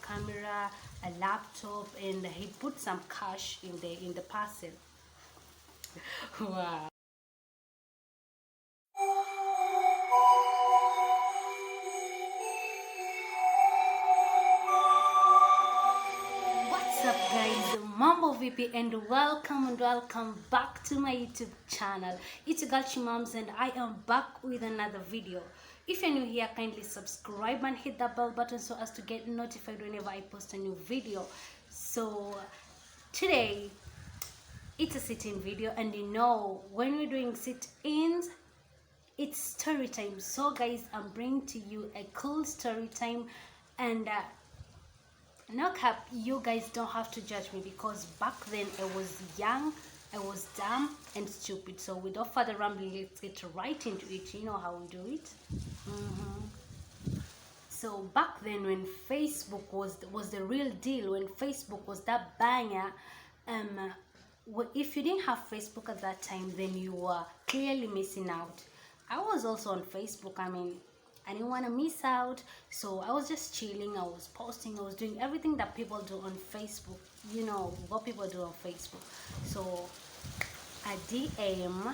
camera, a laptop, and he put some cash in the parcel. Wow. What's up guys, Mambo VP, and welcome back to my YouTube channel. It's your girl Chimams and I am back with another video. If you're new here, kindly subscribe and hit that bell button so as to get notified whenever I post a new video. So today it's a sit-in video, and you know when we're doing sit-ins it's story time. So guys, I'm bringing to you a cool story time, and no cap, you guys don't have to judge me because back then I was young, I was dumb and stupid. So without further rambling, let's get right into it. You know how we do it. So back then, when Facebook was the real deal, when Facebook was that banger, if you didn't have Facebook at that time, then you were clearly missing out. I was also on Facebook. I mean, I didn't want to miss out, so I was just chilling. I was posting, I was doing everything that people do on Facebook. You know what people do on Facebook. So a DM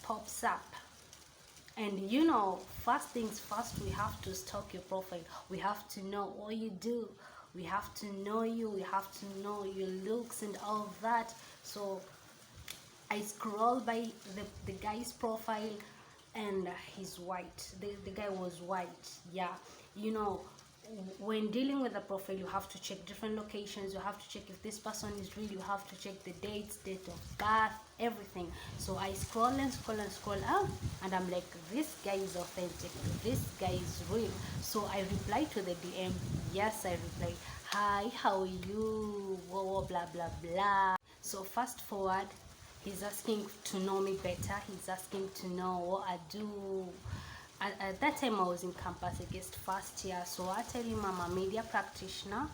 pops up, and you know, first things first, we have to stalk your profile. We have to know what you do, we have to know you, we have to know your looks and all of that. So I scroll by the guy's profile, and he's white. The guy was white. Yeah, you know, when dealing with a profile, you have to check different locations. You have to check if this person is real. You have to check the dates, date of birth, everything. So I scroll and scroll and scroll up, and I'm like, this guy is authentic, this guy is real. So I reply to the DM. Yes, I reply, hi, how are you, whoa, blah blah blah. So fast forward, he's asking to know me better. He's asking to know what I do. At that time I was in campus against first year, so I tell him I'm a media practitioner.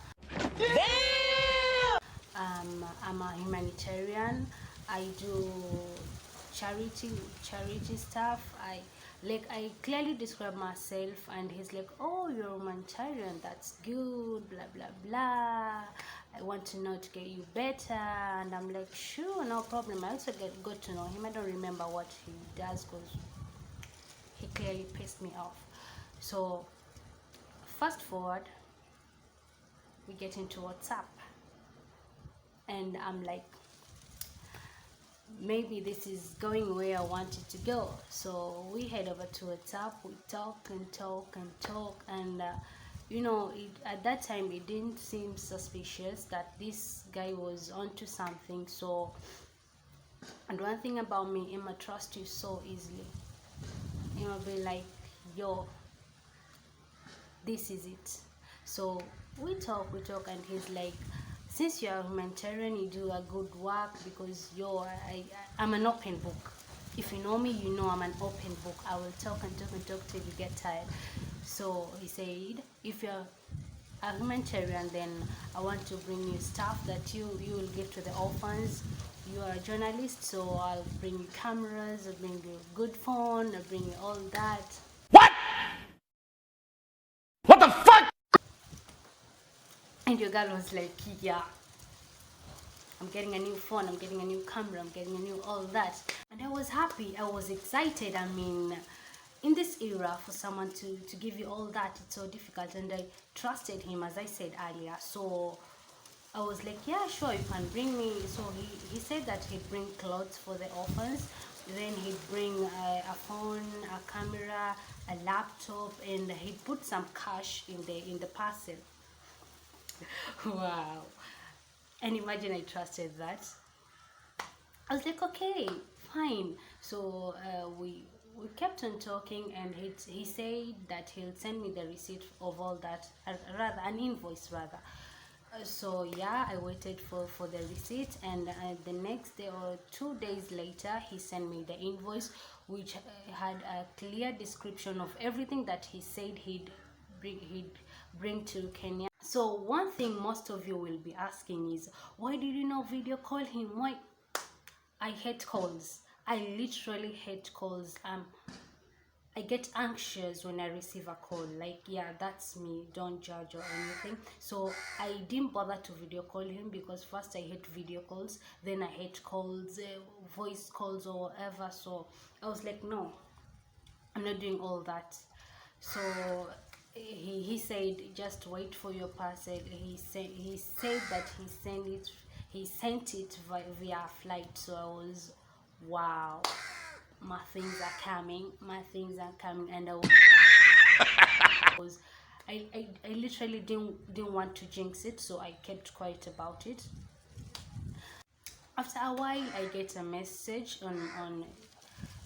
I'm a humanitarian. I do charity stuff. I clearly describe myself, and he's like, oh, you're a humanitarian, that's good, blah blah blah. I want to know to get you better. And I'm like, sure, no problem. I also got to know him. I don't remember what he does because he clearly pissed me off. So fast forward, we get into WhatsApp, and I'm like, maybe this is going where I want it to go. So we head over to WhatsApp. We talk and talk and talk, and you know, at that time it didn't seem suspicious that this guy was onto something. So, and one thing about me, Emma, trust you so easily. Emma be like, yo, this is it. So we talk, and he's like, since you're a humanitarian, you do a good work, because I'm an open book. If you know me, you know I'm an open book. I will talk and talk and talk till you get tired. So he said, if you're a humanitarian, then I want to bring you stuff that you will give to the orphans. You are a journalist, so I'll bring you cameras, I'll bring you a good phone, I'll bring you all that. What the fuck? And your girl was like, yeah, I'm getting a new phone, I'm getting a new camera, I'm getting a new all that. And I was happy, I was excited. I mean, in this era, for someone to give you all that, it's so difficult. And I trusted him, as I said earlier. So I was like, yeah, sure, you can bring me. So he said that he'd bring clothes for the orphans, then he'd bring a phone, a camera, a laptop, and he'd put some cash in the parcel. Wow. And imagine I trusted that. I was like, okay, fine. So we kept on talking, and he said that he'll send me the receipt of all that, rather an invoice rather. So yeah, I waited for the receipt, and the next day or 2 days later, he sent me the invoice, which had a clear description of everything that he said he'd bring to Kenya. So one thing most of you will be asking is, why did you not video call him? Why? I hate calls. I literally hate calls. I get anxious when I receive a call. Like, yeah, that's me. Don't judge or anything. So I didn't bother to video call him because first I hate video calls, then I hate calls, voice calls or whatever. So I was like, no, I'm not doing all that. So he said just wait for your parcel. He said that he sent it via flight. So I was, wow, my things are coming, and I literally didn't want to jinx it, so I kept quiet about it. After a while, I get a message on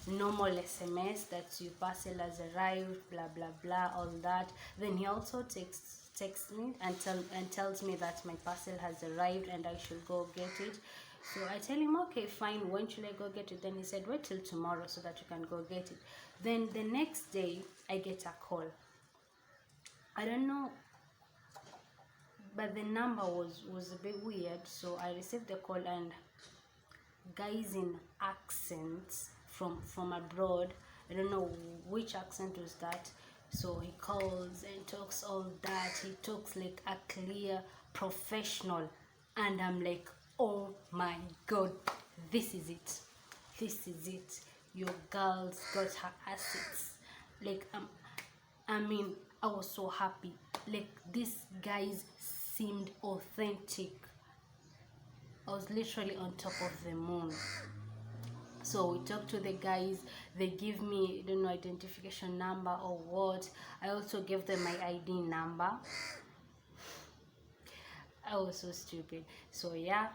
normal SMS that your parcel has arrived, blah blah blah, all that. Then he also texts me and tells me that my parcel has arrived and I should go get it. So I tell him, okay, fine, when should I go get it? Then he said, wait till tomorrow so that you can go get it. Then the next day I get a call. I don't know, but the number was a bit weird. So I received the call, and guys in accents from abroad. I don't know which accent was that. So he calls and talks all that. He talks like a clear professional, and I'm like, oh my god, this is it. This is it. Your girl's got her assets. Like, I mean, I was so happy. Like, these guys seemed authentic. I was literally on top of the moon. So we talked to the guys. They give me, I don't know, identification number or what. I also gave them my ID number. I was so stupid. So yeah,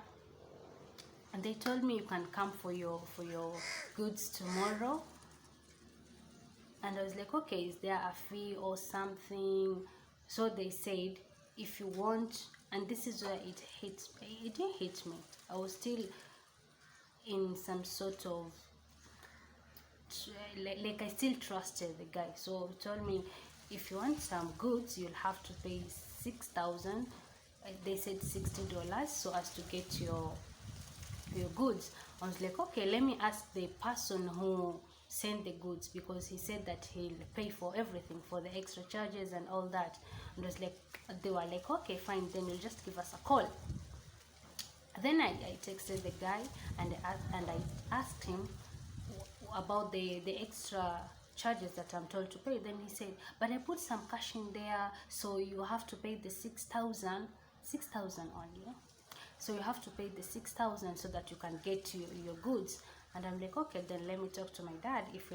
and they told me you can come for your goods tomorrow. And I was like, okay, is there a fee or something? So they said, if you want, and this is where it hits me. It didn't hit me. I was still in some sort of, like I still trusted the guy. So he told me, if you want some goods, you'll have to pay 6,000. They said $60 so as to get your goods. I was like, okay, let me ask the person who sent the goods, because he said that he'll pay for everything, for the extra charges and all that. And I was like, they were like, okay, fine, then you'll just give us a call. Then I texted the guy, and I asked him about the extra charges that I'm told to pay. Then he said, but I put some cash in there, so you have to pay the 6,000 only. So you have to pay the 6,000 so that you can get your goods. And I'm like, okay, then let me talk to my dad. If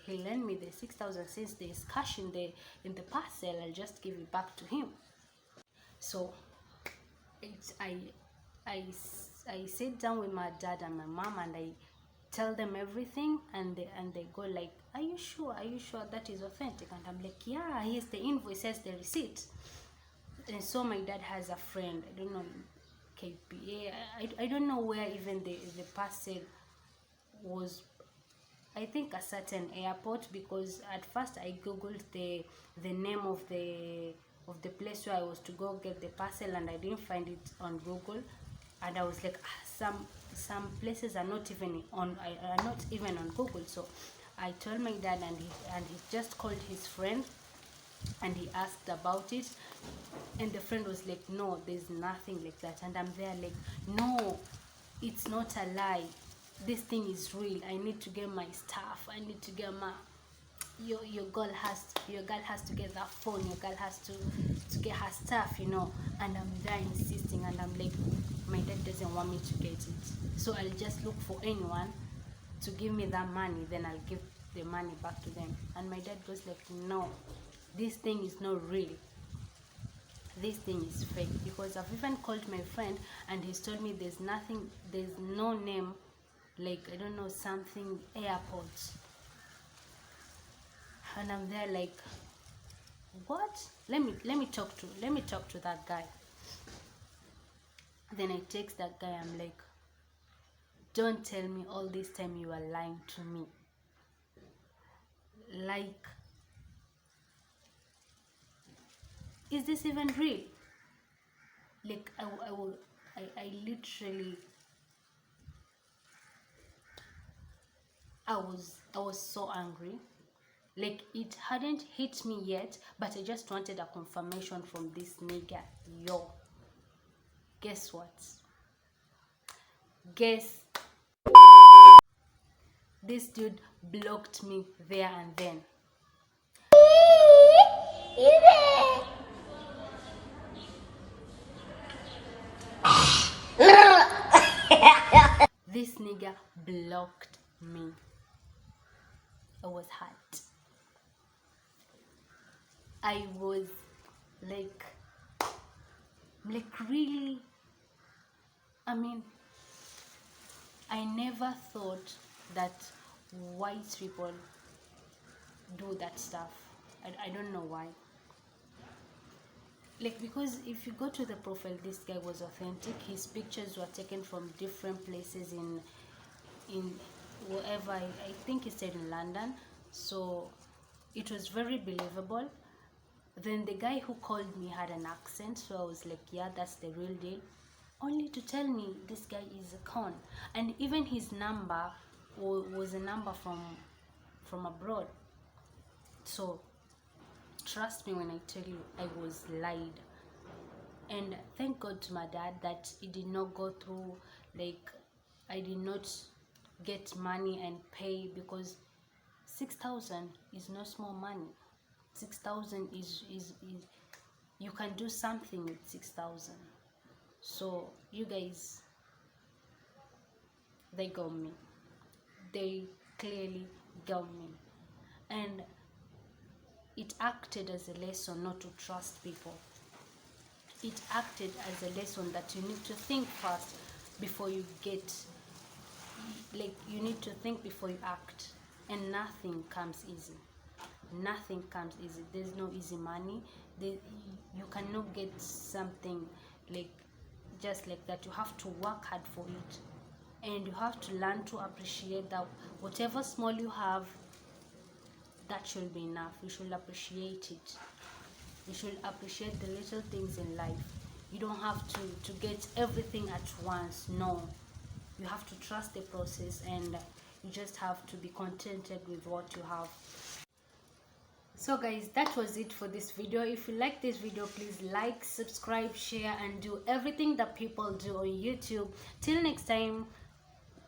he'll lend me the 6,000, since there's cash in the parcel, I'll just give it back to him. So I sit down with my dad and my mom, and I tell them everything, and they go like, are you sure that is authentic? And I'm like, yeah, here's the invoice, here's the receipt. And so my dad has a friend, I don't know, KPA, I don't know where even the parcel was. I think a certain airport, because at first I googled the name of the place where I was to go get the parcel, and I didn't find it on Google. And I was like, some places are not even on Google. So I told my dad, and he just called his friend, and he asked about it, and the friend was like, no, there's nothing like that. And I'm there like, no, it's not a lie, this thing is real. I need to get my stuff. I need to get my your girl has to get that phone. Your girl has to get her stuff, you know. And I'm there insisting, and I'm like, my dad doesn't want me to get it, so I'll just look for anyone to give me that money, then I'll give the money back to them. And my dad goes like, no, this thing is not real, this thing is fake. Because I've even called my friend, and he's told me there's no name, like, I don't know, something airport. And I'm there like, what? Let me talk to that guy. Then I text that guy, I'm like, don't tell me all this time you are lying to me. Like, is this even real? Like, I literally, I was so angry. Like, it hadn't hit me yet, but I just wanted a confirmation from this nigga. Yo, guess what? Guess this dude blocked me there and then. This nigga blocked me. I was hurt. I was like really, I mean, I never thought that white people do that stuff. I don't know why. Like, because if you go to the profile, this guy was authentic. His pictures were taken from different places in wherever, I think he stayed in London, so it was very believable. Then the guy who called me had an accent, so I was like, yeah, that's the real deal. Only to tell me this guy is a con. And even his number was a number from abroad. So trust me when I tell you, I was lied. And thank God to my dad that it did not go through. Like, I did not get money and pay, because 6,000 is no small money. 6,000 is you can do something with 6,000. So you guys, they got me. They clearly got me. And it acted as a lesson not to trust people. It acted as a lesson that you need to think first before you get, like, you need to think before you act. And nothing comes easy. Nothing comes easy. There's no easy money. You cannot get something like just like that. You have to work hard for it, and you have to learn to appreciate that whatever small you have, that should be enough. You should appreciate it. You should appreciate the little things in life. You don't have to get everything at once. No, you have to trust the process, and you just have to be contented with what you have. So guys, that was it for this video. If you like this video, please like, subscribe, share, and do everything that people do on YouTube. Till next time,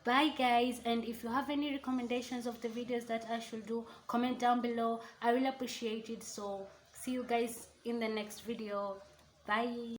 bye guys. And if you have any recommendations of the videos that I should do, comment down below. I will appreciate it. So see you guys in the next video. Bye.